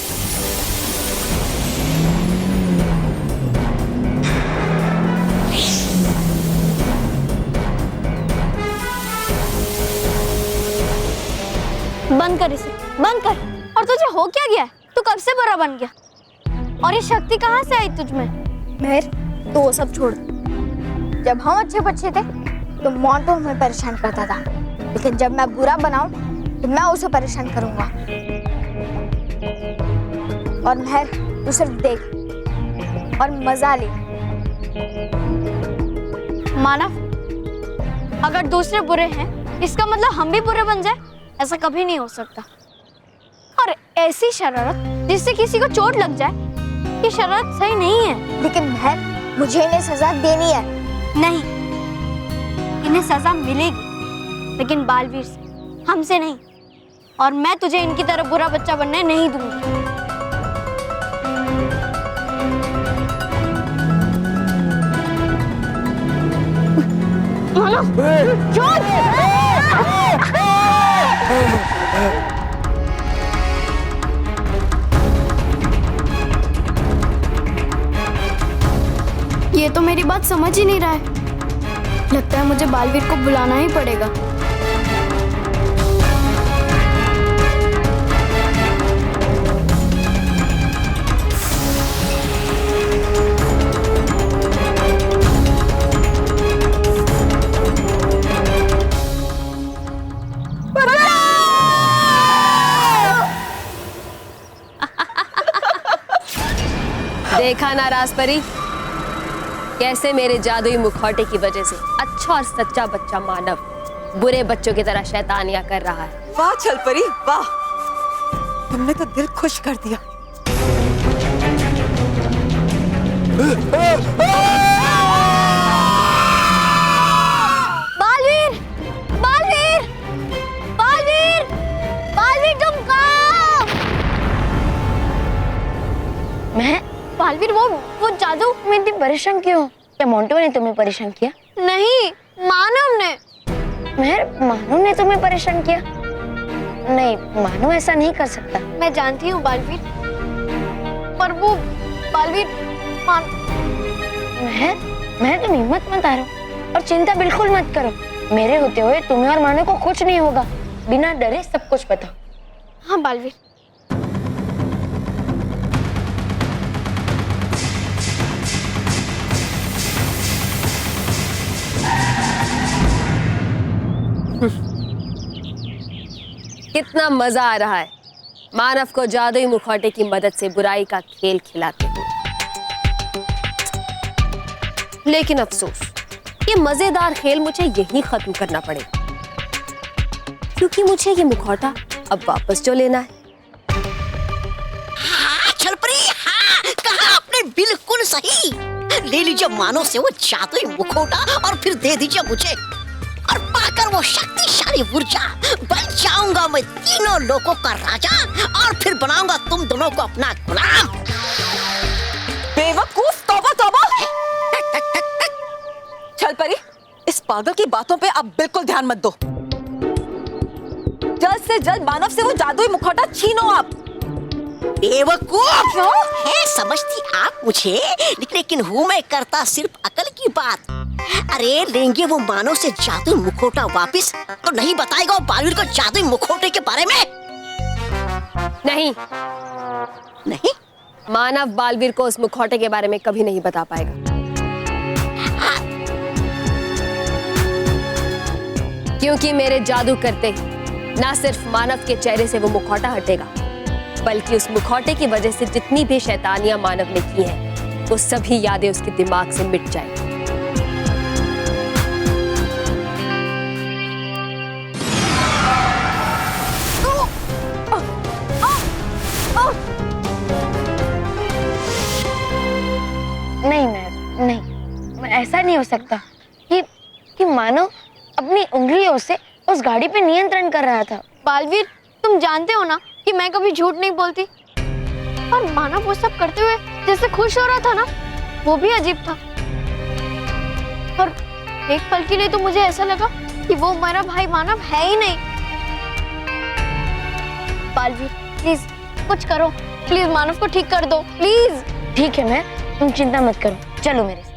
बंद कर इसे, बंद कर। और तुझे हो क्या गया? तू कब से बुरा बन गया? और ये शक्ति कहाँ से आई तुझ में? मेहर, तो वो सब छोड़। जब हम अच्छे बच्चे थे तो मोंटू हमें परेशान करता था, लेकिन जब मैं बुरा बनाऊं तो मैं उसे परेशान करूंगा। और मेहर, तू सिर्फ देख और मजा ले। मानव, अगर दूसरे बुरे हैं इसका मतलब हम भी बुरे बन जाए? ऐसा कभी नहीं हो सकता। और ऐसी शरारत जिससे किसी को चोट लग जाए, ये शरारत सही नहीं है। लेकिन मेहर, मुझे इन्हें सजा देनी है। नहीं, इन्हें सजा मिलेगी, लेकिन बालवीर से, हमसे नहीं। और मैं तुझे इनकी तरह बुरा बच्चा बनने नहीं दूंगी। ये तो मेरी बात समझ ही नहीं रहा है। लगता है मुझे बालवीर को बुलाना ही पड़ेगा। देखा ना राजपरी, कैसे मेरे जादुई मुखौटे की वजह से अच्छा और सच्चा बच्चा मानव बुरे बच्चों की तरह शैतानियां कर रहा है। वाह छल परी, वाह, तुमने तो दिल खुश कर दिया। बालवीर, बालवीर, बालवीर, बालवीर, तुम कहाँ? मैं? बालवीर, वो जादू मैं इतनी परेशान क्यों? क्या मोंटू ने तुम्हें परेशान किया? नहीं, मानव ने। मेहर, मानव ने तुम्हें परेशान किया? नहीं, मानव ऐसा नहीं कर सकता। मैं जानती हूँ बालवीर, पर वो बालवीर मैं तुम हिम्मत मत हारो और चिंता बिल्कुल मत करो। मेरे होते हुए तुम्हें और मानव को कुछ नहीं होगा। बिना डरे सब कुछ बताओ। हाँ बालवीर। कितना मजा आ रहा है मानव को जादुई मुखौटे की मदद से बुराई का खेल खिलाते हुए। लेकिन अफसोस, ये मजेदार खेल मुझे यहीं खत्म करना पड़ेगा, क्योंकि मुझे ये मुखौटा अब वापस जो लेना है। हाँ छलपरी, हाँ कहा आपने बिल्कुल सही। ले लीजिए मानो से वो जादुई मुखौटा और फिर दे दीजिए मुझे, और पाकर वो शक्तिशाली ऊर्जा बन जाऊंगा मैं तीनों लोगों का राजा, और फिर बनाऊंगा तुम दोनों को अपना गुलाम। बेवकूफ, तौबा तौबा। छलपरी, इस पागल की बातों पे अब बिल्कुल ध्यान मत दो। जल्द से जल्द मानव से वो जादुई मुखौटा छीनो आप। बेवकूफ है समझती आप मुझे, लेकिन हूँ मैं करता सिर्फ अकल की बात। अरे लेंगे वो मानव से जादुई मुखौटा वापिस तो नहीं बताएगा वो बालवीर को जादुई मुखौटे के बारे में? नहीं नहीं, मानव बालवीर को उस मुखौटे के बारे में कभी नहीं बता पाएगा। क्योंकि मेरे जादू करते ही ना सिर्फ मानव के चेहरे से वो मुखौटा हटेगा, बल्कि उस मुखौटे की वजह से जितनी भी शैतानियां मानव ने की हैं, वो सभी यादें उसके दिमाग से मिट जाएंगी। नहीं नहीं, ऐसा नहीं हो सकता कि मानव अपनी उंगलियों से उस गाड़ी पे नियंत्रण कर रहा था। बालवीर, तुम जानते हो ना कि मैं कभी झूठ नहीं बोलती। और मानव वो सब करते हुए जैसे खुश हो रहा था ना, वो भी अजीब था। और एक पल के लिए तो मुझे ऐसा लगा कि वो मेरा भाई मानव है ही नहीं। बालवीर प्लीज कुछ करो, प्लीज मानव को ठीक कर दो प्लीज। ठीक है, मैं तुम चिंता मत करो, चलो मेरे साथ।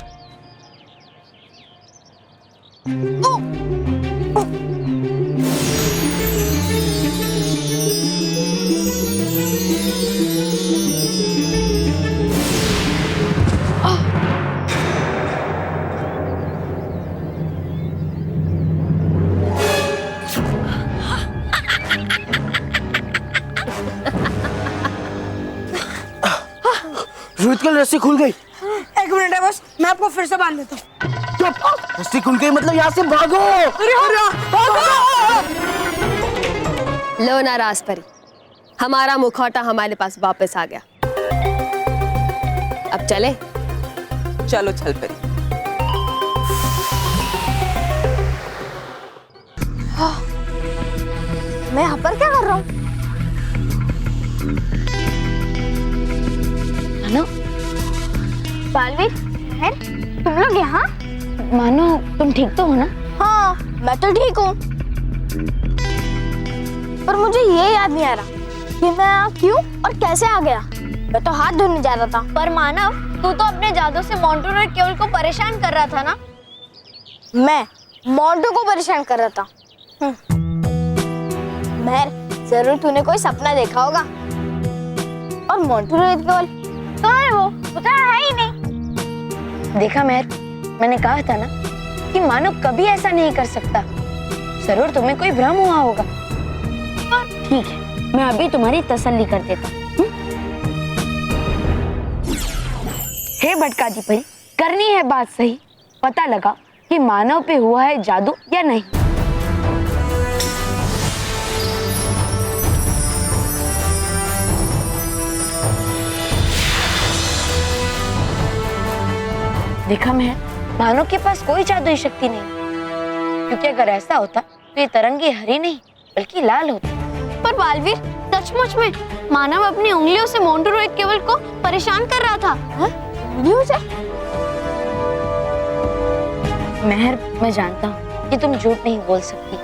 रोहित कल रस्सी खुल गई। एक मिनट है बस, मैं आपको फिर से बांध लेता हूँ। रस्सी खुल गई मतलब यहाँ से भागो। लो ना राजपरी, हमारा मुखौटा हमारे पास वापस आ गया। अब चले? चलो छलपरी। मैं यहाँ पर क्या कर रहा हूँ? बालवीर, तुम लोग यहाँ? मानो तुम ठीक तो हो ना? हाँ, मैं तो ठीक हूँ। पर मुझे ये याद नहीं आ रहा कि मैं यहाँ क्यों और कैसे आ गया। मैं तो हाथ धोने जा रहा था। पर मानव, तू तो अपने जादू से मोंटू और केवल को परेशान कर रहा था ना? मैं मोंटू को परेशान कर रहा था। महर, जरूर तूने कोई सपना देखा होगा। और मोंटू रोहित केवल कहाँ है? वो तो है ही नहीं। देखा महर, मैंने कहा था ना कि मानव कभी ऐसा नहीं कर सकता। जरूर तुम्हें कोई भ्रम हुआ होगा। ठीक है, मैं अभी तुम्हारी तसल्ली कर देता हूँ। हे भटकाती परी, करनी है बात सही, पता लगा कि मानव पे हुआ है जादू या नहीं। देखा मैं, मानव के पास कोई जादुई शक्ति नहीं, क्योंकि अगर ऐसा होता तो ये तरंगी हरी नहीं बल्कि लाल होती। पर बालवीर, सचमुच में मानव अपनी उंगलियों से मोंटू रोहित केवल को परेशान कर रहा था। उंगलियों से? महर, मैं जानता हूँ कि तुम झूठ नहीं बोल सकती,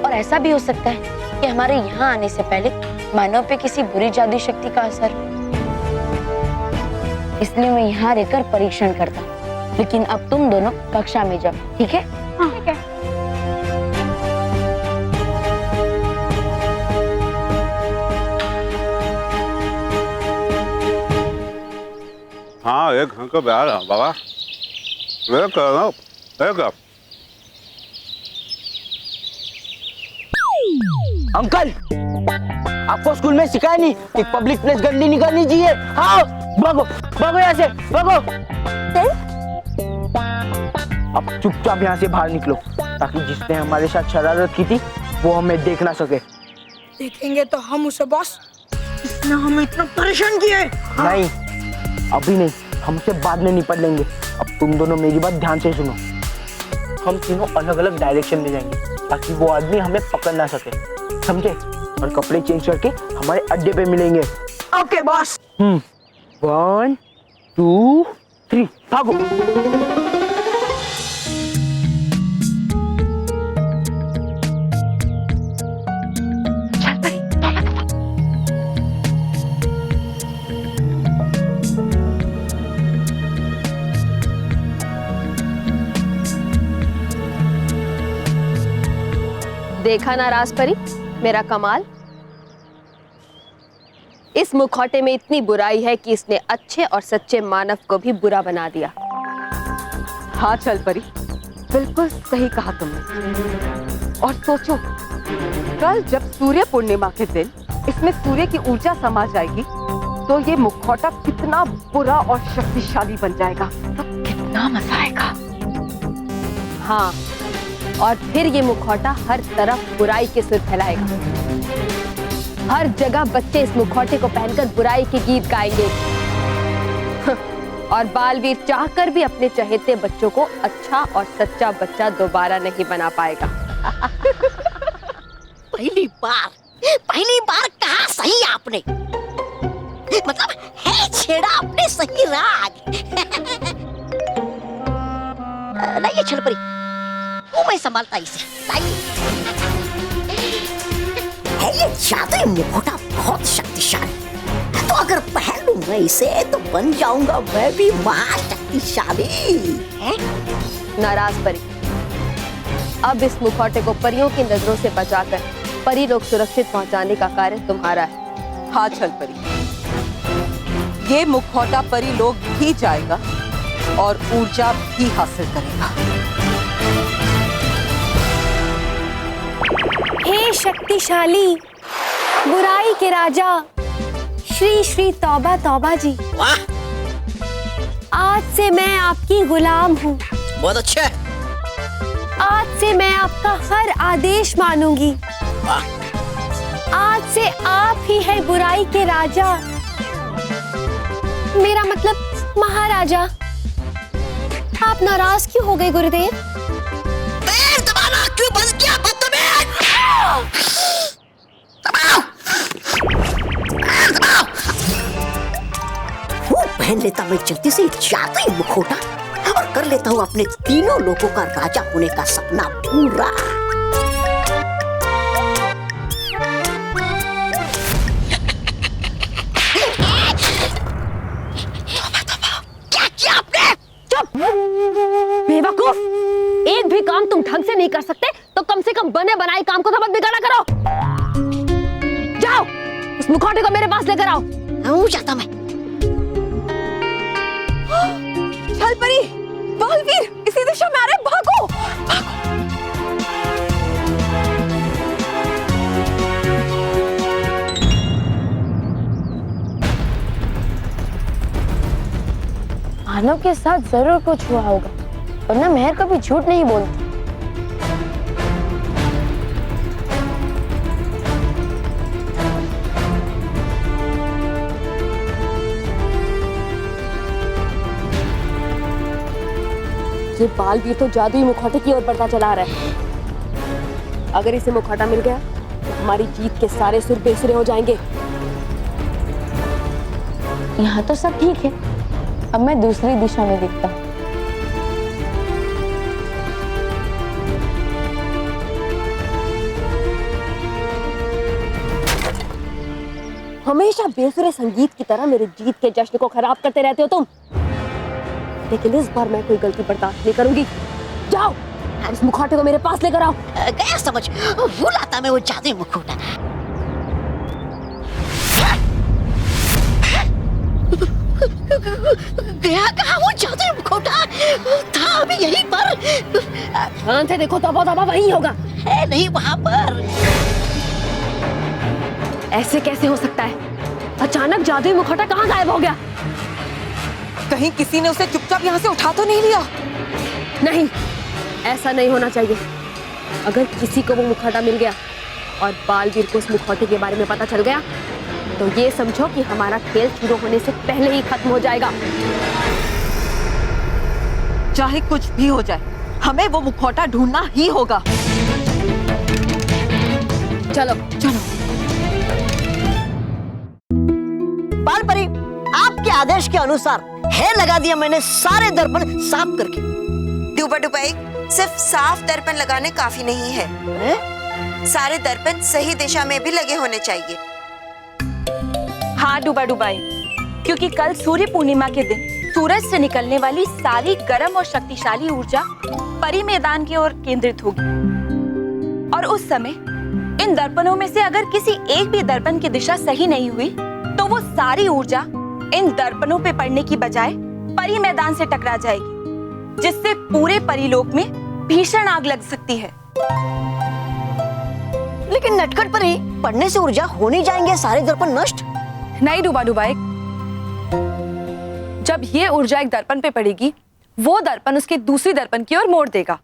और ऐसा भी हो सकता है कि हमारे यहाँ आने से पहले मानव पे किसी बुरी जादुई शक्ति का असर हो। इसलिए मैं यहाँ रहकर परीक्षण करता हूँ। लेकिन अब तुम दोनों कक्षा में जाओ, ठीक है? हाँ, ठीक है। हाँ, एक घंटा बैठ बाबा, वेट कर रहा हूँ, एक अंकल, आपको स्कूल में सिखाया नहीं कि पब्लिक प्लेस गंदी नहीं करनी चाहिए। हाँ, भागो भागो यहाँ से, भागो। अब चुपचाप यहाँ से बाहर निकलो, ताकि जिसने हमारे साथ शरारत की थी वो हमें देख ना सके। देखेंगे तो हम उसे बॉस, इसने हमें इतना परेशान किया है। नहीं, अभी नहीं, हमसे बाद में निपट लेंगे। अब तुम दोनों मेरी बात ध्यान से सुनो। हम तीनों अलग अलग डायरेक्शन में जाएंगे, ताकि वो आदमी हमें पकड़ ना सके, समझे? और कपड़े चेंज करके हमारे अड्डे पे मिलेंगे। Okay boss. 1 2 3 भागो। देखा ना राजपरी मेरा कमाल। इस मुखौटे में इतनी बुराई है कि इसने अच्छे और सच्चे मानव को भी बुरा बना दिया। हाँ चल परी, बिल्कुल सही कहा तुमने। और सोचो, कल जब सूर्य पूर्णिमा के दिन इसमें सूर्य की ऊर्जा समा जाएगी, तो ये मुखौटा कितना बुरा और शक्तिशाली बन जाएगा। तो कितना मजा आएगा। हाँ, और फिर ये मुखौटा हर तरफ बुराई के सुर फैलाएगा। हर जगह बच्चे इस मुखौटे को पहनकर बुराई के गीत गाएंगे। और बालवीर चाहकर भी अपने चहेते बच्चों को अच्छा और सच्चा बच्चा दोबारा नहीं बना पाएगा। पहली बार कहा सही आपने, मतलब है छेड़ा आपने सही राग। लाइए छलपरी, वो मैं संभालता इसे। है ये जादुई मुखौटा बहुत शक्तिशाली, तो अगर पहन लूं मैं इसे तो बन जाऊंगा मैं भी महाशक्तिशाली। नाराज परी, अब इस मुखौटे को परियों की नजरों से बचाकर परी लोग सुरक्षित पहुंचाने का कार्य तुम्हारा है। हाँ चल परी, ये मुखौटा परी लोग भी जाएगा और ऊर्जा भी हासिल करेगा। हे शक्तिशाली, बुराई के राजा, श्री श्री तौबा तौबा जी, आज से मैं आपकी गुलाम हूँ। बहुत अच्छा। आज से मैं आपका हर आदेश मानूंगी। आज से आप ही है बुराई के राजा, मेरा मतलब महाराजा। आप नाराज क्यों हो गए गुरुदेव? पैर दबाना क्यों बंद किया बदतमीज? वो पहन लेता मैं जल्दी से जादुई मुखौटा और कर लेता हूँ अपने तीनों लोगों का राजा होने का सपना पूरा। क्या किया आपने? चुप! बेवकूफ! एक भी काम तुम ढंग से नहीं कर सकते तो कम से कम बने बनाए काम को तो मत बिगाड़ा करो। जाओ, उस मुखौटे को मेरे पास लेकर आओ। जाता मैं। चल परी, बालवीर इसी दिशा में आ रहे, भागो! मानव के साथ जरूर कुछ हुआ होगा, वरना मेहर कभी झूठ नहीं बोलती। ये बालवीर तो जादुई मुखौटे की ओर बढ़ता चला रहा है। अगर इसे मुखौटा मिल गया तो हमारी जीत के सारे सुर बेसुरे हो जाएंगे। यहाँ तो सब ठीक है, अब मैं दूसरी दिशा में देखता हूँ। हमेशा बेसुरे संगीत की तरह मेरे जीत के जश्न को खराब करते रहते हो तुम। लेकिन इस बार मैं कोई गलती बर्दाश्त नहीं करूंगी। जाओ, उस मुखौटे को मेरे पास लेकर आओ। गया समझ, वो लाता मैं वो जादुई मुखौटा। गया कहाँ वो जादुई मुखौटा? था अभी यहीं पर। ध्यान से देखो, तबा तबा वहीं होगा। है नहीं वहाँ पर। ऐसे कैसे हो सकता है? अचानक जादुई मुखौटा कहाँ गायब हो गया? कहीं किसी ने उसे चुपचाप यहाँ से उठा तो नहीं लिया? नहीं, ऐसा नहीं होना चाहिए। अगर किसी को वो मुखौटा मिल गया और बालवीर को उस मुखौटे के बारे में पता चल गया तो ये समझो कि हमारा खेल शुरू होने से पहले ही खत्म हो जाएगा। चाहे कुछ भी हो जाए, हमें वो मुखौटा ढूंढना ही होगा। चलो चलो। बालपरी, आपके आदेश के अनुसार है लगा दिया मैंने सारे दर्पण साफ करके। डूबा डुबाई, सिर्फ साफ दर्पण लगाने काफी नहीं है। सारे दर्पण सही दिशा में भी लगे होने चाहिए। हाँ डूबा डुबाई, क्योंकि कल सूर्य पूर्णिमा के दिन सूरज से निकलने वाली सारी गर्म और शक्तिशाली ऊर्जा परी मैदान की ओर केंद्रित होगी और उस समय इन दर्पणों में से अगर किसी एक भी दर्पण की दिशा सही नहीं हुई तो वो सारी ऊर्जा इन दर्पणों पे पड़ने की बजाय परी मैदान से टकरा जाएगी, जिससे पूरे परीलोक में भीषण आग लग सकती है। लेकिन नटखट परी, पढ़ने से ऊर्जा हो नहीं जाएंगे सारे दर्पण नष्ट? नहीं डूबा डुबाई, जब ये ऊर्जा एक दर्पण पे पड़ेगी, वो दर्पण उसके दूसरी दर्पण की ओर मोड़ देगा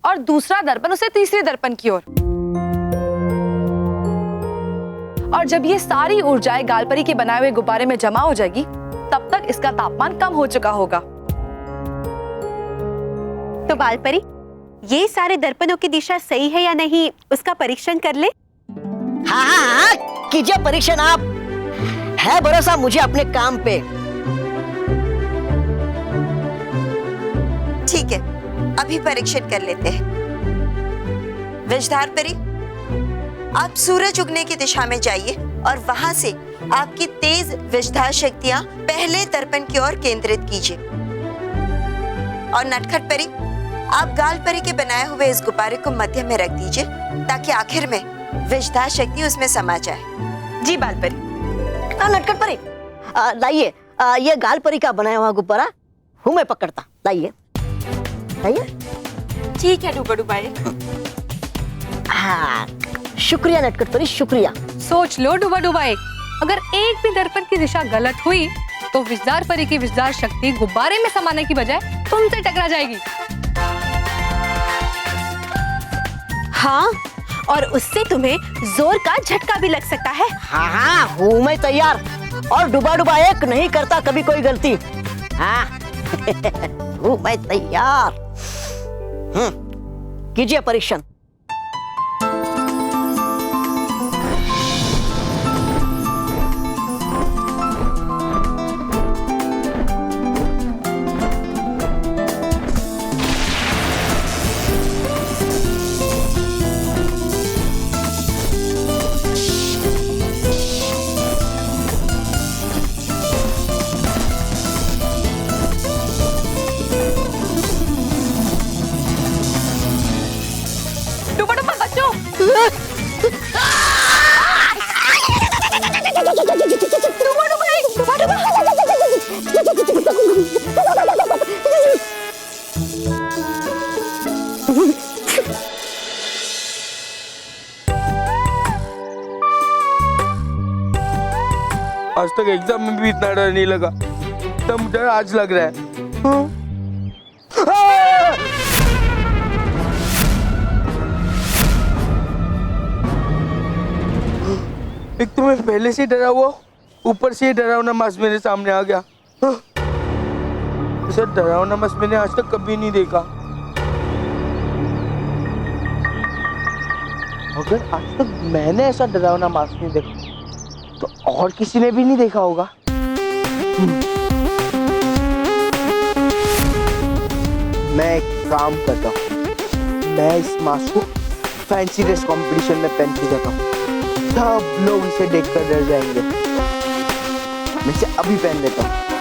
और दूसरा दर्पण उसे तीसरी दर्पण की ओर। और जब ये सारी ऊर्जाएं गालपरी के बनाए हुए गुब्बारे में जमा हो जाएगी, तब तक इसका तापमान कम हो चुका होगा। तो बालपरी, ये सारे दर्पणों की दिशा सही है या नहीं, उसका परीक्षण कर ले। हाँ हाँ हाँ, कीजिए परीक्षण आप। है भरोसा मुझे अपने काम पे। ठीक है, अभी परीक्षण कर लेते हैं। विषधार परी, आप सूरज उगने की दिशा में जाइए और वहां से आपकी तेज विषधार शक्तियां पहले दर्पण की ओर केंद्रित कीजिए। और नटखट परी, आप गाल परी के बनाए हुए इस गुब्बारे को मध्य में रख दीजिए ताकि आखिर में विषधार शक्ति उसमें समा जाए। जी बाल परी। नटखट परी, लाइए ये गाल परी का बनाया हुआ गुब्बारा हूँ मैं पकड़ता। लाइए लाइए। ठीक है डूबा डुबाई। हाँ, शुक्रिया नटखट परी, शुक्रिया। सोच लो डूबा डुबाई, अगर एक भी दर्पण की दिशा गलत हुई तो विषधार परी की विषधार शक्ति गुब्बारे में समाने की बजाय तुमसे टकरा जाएगी। हाँ, और उससे तुम्हें जोर का झटका भी लग सकता है। हाँ हाँ, हूँ मैं तैयार। और डुबा डुबा एक नहीं करता कभी कोई गलती। हाँ हूँ मैं तैयार। कीजिए परीक्षण। आज तक एग्जाम में भी इतना डर नहीं लगा, तब डर आज लग रहा है। एक तो मैं पहले से डरा हुआ, ऊपर से डरावना मांस मेरे सामने आ गया। ऐसा डरावना मांस मैंने आज तक कभी नहीं देखा। अगर आज तक मैंने ऐसा डरावना मांस नहीं देखा तो और किसी ने भी नहीं देखा होगा। मैं एक काम करता हूँ, मैं इस मास्क को फैंसी ड्रेस कंपटीशन में पहन के जाता हूँ, सब लोग इसे देखकर डर जाएंगे। मैं इसे अभी पहन लेता हूँ।